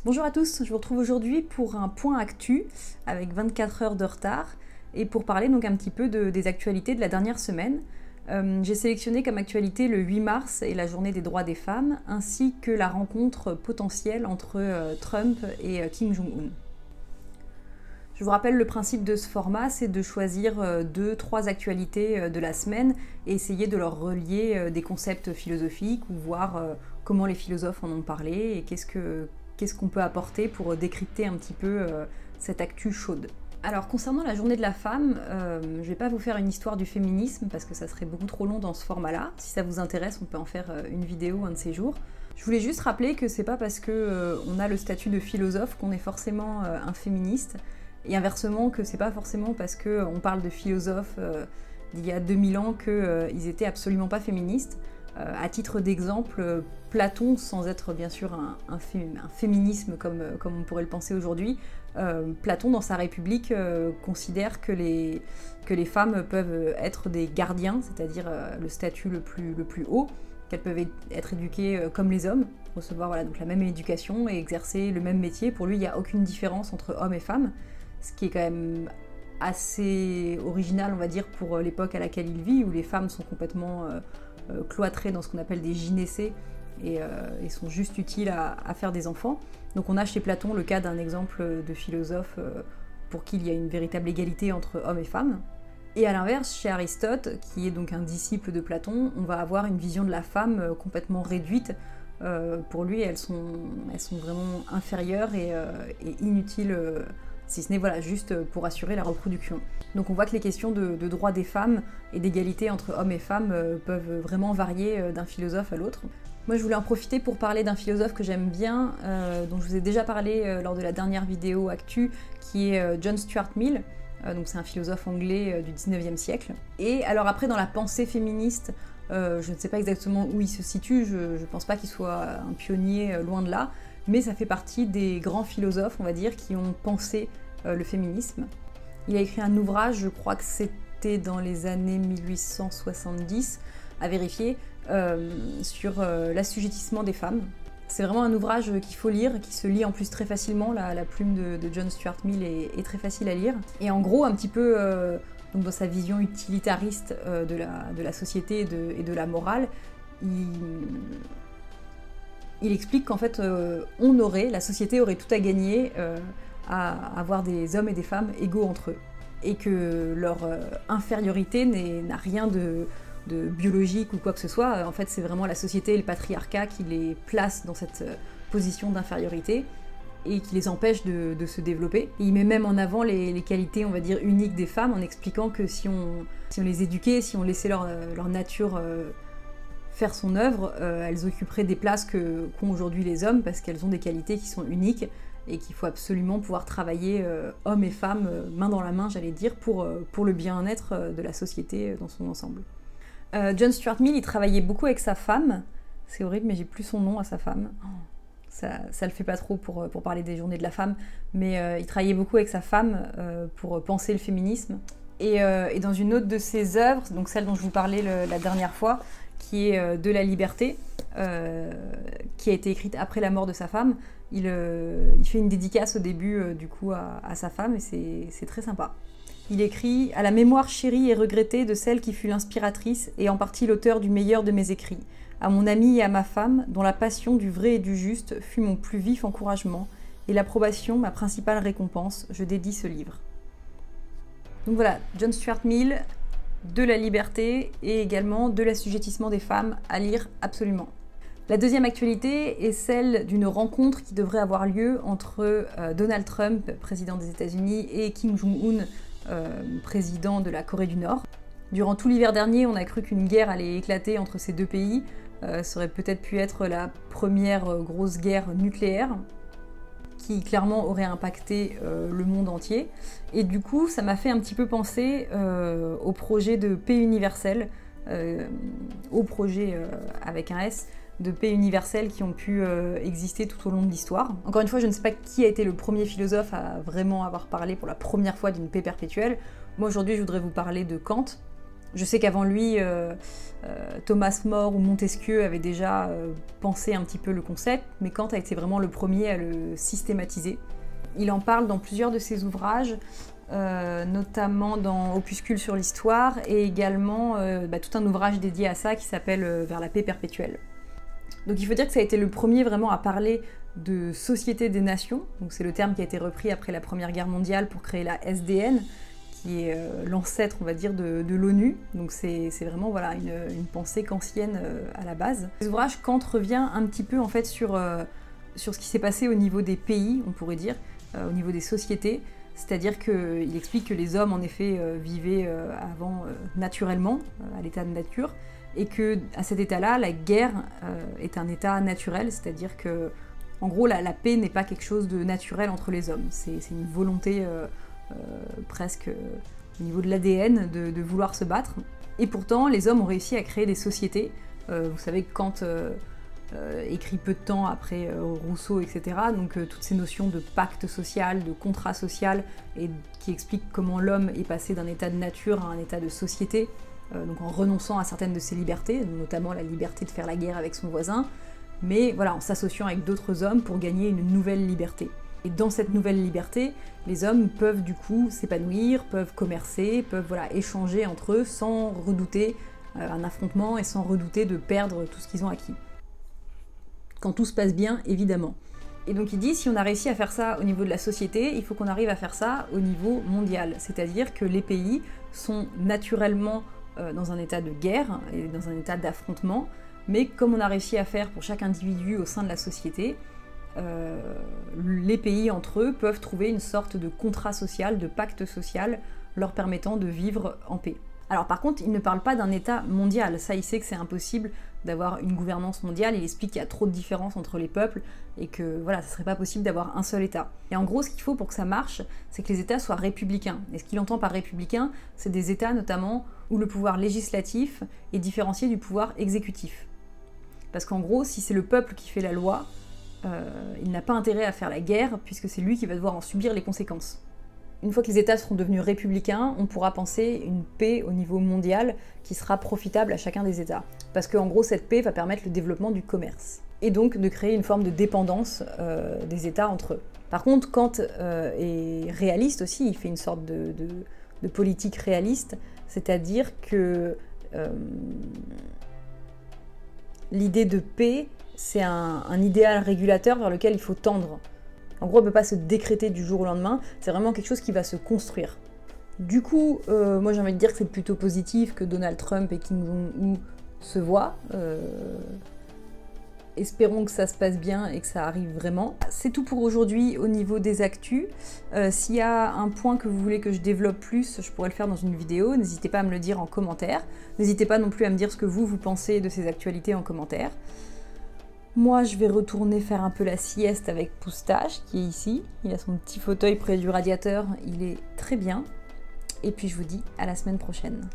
Bonjour à tous, je vous retrouve aujourd'hui pour un point actu avec 24 heures de retard et pour parler donc un petit peu des actualités de la dernière semaine. J'ai sélectionné comme actualité le 8 mars et la journée des droits des femmes ainsi que la rencontre potentielle entre Trump et Kim Jong-un. Je vous rappelle le principe de ce format, c'est de choisir 2-3 actualités de la semaine et essayer de leur relier des concepts philosophiques ou voir comment les philosophes en ont parlé et qu'est-ce qu'on peut apporter pour décrypter un petit peu cette actu chaude. Alors concernant la journée de la femme, je ne vais pas vous faire une histoire du féminisme parce que ça serait beaucoup trop long dans ce format-là. Si ça vous intéresse, on peut en faire une vidéo un de ces jours. Je voulais juste rappeler que c'est pas parce qu'on a le statut de philosophe qu'on est forcément un féministe, et inversement que c'est pas forcément parce qu'on parle de philosophes d'il y a 2000 ans qu'ils étaient absolument pas féministes. À titre d'exemple, Platon, sans être bien sûr un féminisme comme on pourrait le penser aujourd'hui, Platon dans sa République considère que les femmes peuvent être des gardiens, c'est-à-dire le statut le plus haut, qu'elles peuvent être éduquées comme les hommes, recevoir donc la même éducation et exercer le même métier. Pour lui, il n'y a aucune différence entre hommes et femmes, ce qui est quand même assez original, on va dire, pour l'époque à laquelle il vit, où les femmes sont complètement cloîtrées dans ce qu'on appelle des gynécées et sont juste utiles à faire des enfants. Donc on a chez Platon le cas d'un exemple de philosophe pour qui il y a une véritable égalité entre hommes et femmes. Et à l'inverse, chez Aristote, qui est donc un disciple de Platon, on va avoir une vision de la femme complètement réduite. Pour lui, elles sont vraiment inférieures et inutiles, si ce n'est voilà, juste pour assurer la reproduction. Donc on voit que les questions de droit des femmes et d'égalité entre hommes et femmes peuvent vraiment varier d'un philosophe à l'autre. Moi je voulais en profiter pour parler d'un philosophe que j'aime bien, dont je vous ai déjà parlé lors de la dernière vidéo actu, qui est John Stuart Mill. Donc c'est un philosophe anglais du 19e siècle. Et alors après, dans la pensée féministe, je ne sais pas exactement où il se situe, je ne pense pas qu'il soit un pionnier, loin de là, mais ça fait partie des grands philosophes, on va dire, qui ont pensé le féminisme. Il a écrit un ouvrage, je crois que c'était dans les années 1870, à vérifier, sur l'assujettissement des femmes. C'est vraiment un ouvrage qu'il faut lire, qui se lit en plus très facilement, la plume de John Stuart Mill est très facile à lire. Et en gros, un petit peu donc dans sa vision utilitariste de la société et de la morale, il explique qu'en fait, la société aurait tout à gagner à avoir des hommes et des femmes égaux entre eux. Et que leur infériorité n'a rien de biologique ou quoi que ce soit. En fait, c'est vraiment la société et le patriarcat qui les placent dans cette position d'infériorité et qui les empêche de se développer. Et il met même en avant les qualités, on va dire, uniques des femmes, en expliquant que si on les éduquait, si on laissait leur nature faire son œuvre, elles occuperaient des places qu'ont aujourd'hui les hommes, parce qu'elles ont des qualités qui sont uniques et qu'il faut absolument pouvoir travailler hommes et femmes main dans la main, j'allais dire, pour le bien-être de la société dans son ensemble. John Stuart Mill, il travaillait beaucoup avec sa femme. C'est horrible, mais j'ai plus son nom à sa femme. Ça le fait pas trop pour parler des journées de la femme, mais il travaillait beaucoup avec sa femme pour penser le féminisme. Et dans une autre de ses œuvres, donc celle dont je vous parlais la dernière fois, qui est De la liberté, qui a été écrite après la mort de sa femme, il fait une dédicace au début du coup à sa femme, et c'est très sympa. Il écrit « À la mémoire chérie et regrettée de celle qui fut l'inspiratrice et en partie l'auteur du meilleur de mes écrits, à mon amie et à ma femme, dont la passion du vrai et du juste fut mon plus vif encouragement, et l'approbation ma principale récompense, je dédie ce livre. » Donc voilà, John Stuart Mill, De la liberté et également De l'assujettissement des femmes, à lire absolument. La deuxième actualité est celle d'une rencontre qui devrait avoir lieu entre Donald Trump, président des États-Unis, et Kim Jong-un, président de la Corée du Nord. Durant tout l'hiver dernier, on a cru qu'une guerre allait éclater entre ces deux pays. Ça aurait peut-être pu être la première grosse guerre nucléaire qui clairement aurait impacté le monde entier. Et du coup, ça m'a fait un petit peu penser au projet de paix universelle, au projet avec un S, de paix universelle qui ont pu exister tout au long de l'histoire. Encore une fois, je ne sais pas qui a été le premier philosophe à vraiment avoir parlé pour la première fois d'une paix perpétuelle. Moi aujourd'hui, je voudrais vous parler de Kant, Je sais qu'avant lui, Thomas More ou Montesquieu avaient déjà pensé un petit peu le concept, mais Kant a été vraiment le premier à le systématiser. Il en parle dans plusieurs de ses ouvrages, notamment dans Opuscule sur l'histoire, et également tout un ouvrage dédié à ça qui s'appelle Vers la paix perpétuelle. Donc il faut dire que ça a été le premier vraiment à parler de société des nations, donc c'est le terme qui a été repris après la Première Guerre mondiale pour créer la SDN, qui est l'ancêtre, on va dire, de l'ONU. Donc c'est vraiment voilà, une pensée kantienne à la base. Dans cet ouvrage, Kant revient un petit peu en fait sur ce qui s'est passé au niveau des pays, on pourrait dire, au niveau des sociétés. C'est-à-dire qu'il explique que les hommes, en effet, vivaient avant naturellement, à l'état de nature, et que à cet état-là, la guerre est un état naturel, c'est-à-dire que, en gros, la paix n'est pas quelque chose de naturel entre les hommes. C'est une volonté presque au niveau de l'ADN de vouloir se battre. Et pourtant, les hommes ont réussi à créer des sociétés. Vous savez que Kant écrit peu de temps après Rousseau, etc. Donc toutes ces notions de pacte social, de contrat social, et qui expliquent comment l'homme est passé d'un état de nature à un état de société, donc en renonçant à certaines de ses libertés, notamment la liberté de faire la guerre avec son voisin, mais voilà, en s'associant avec d'autres hommes pour gagner une nouvelle liberté. Et dans cette nouvelle liberté, les hommes peuvent du coup s'épanouir, peuvent commercer, peuvent voilà, échanger entre eux sans redouter un affrontement et sans redouter de perdre tout ce qu'ils ont acquis. Quand tout se passe bien, évidemment. Et donc il dit, si on a réussi à faire ça au niveau de la société, il faut qu'on arrive à faire ça au niveau mondial. C'est-à-dire que les pays sont naturellement dans un état de guerre et dans un état d'affrontement, mais comme on a réussi à faire pour chaque individu au sein de la société, les pays entre eux peuvent trouver une sorte de contrat social, de pacte social, leur permettant de vivre en paix. Alors par contre, il ne parle pas d'un état mondial, ça il sait que c'est impossible d'avoir une gouvernance mondiale, il explique qu'il y a trop de différences entre les peuples et que voilà, ce serait pas possible d'avoir un seul état. Et en gros, ce qu'il faut pour que ça marche, c'est que les états soient républicains. Et ce qu'il entend par républicain, c'est des états notamment où le pouvoir législatif est différencié du pouvoir exécutif. Parce qu'en gros, si c'est le peuple qui fait la loi, il n'a pas intérêt à faire la guerre puisque c'est lui qui va devoir en subir les conséquences. Une fois que les États seront devenus républicains, on pourra penser une paix au niveau mondial qui sera profitable à chacun des États. Parce qu'en gros, cette paix va permettre le développement du commerce. Et donc de créer une forme de dépendance des États entre eux. Par contre, Kant est réaliste aussi, il fait une sorte de politique réaliste, c'est-à-dire que l'idée de paix, c'est un idéal régulateur vers lequel il faut tendre. En gros, on ne peut pas se décréter du jour au lendemain, c'est vraiment quelque chose qui va se construire. Du coup, moi j'ai envie de dire que c'est plutôt positif que Donald Trump et Kim Jong-un se voient. Espérons que ça se passe bien et que ça arrive vraiment. C'est tout pour aujourd'hui au niveau des actus. S'il y a un point que vous voulez que je développe plus, je pourrais le faire dans une vidéo. N'hésitez pas à me le dire en commentaire. N'hésitez pas non plus à me dire ce que vous pensez de ces actualités en commentaire. Moi, je vais retourner faire un peu la sieste avec Poustache, qui est ici. Il a son petit fauteuil près du radiateur, il est très bien. Et puis je vous dis à la semaine prochaine.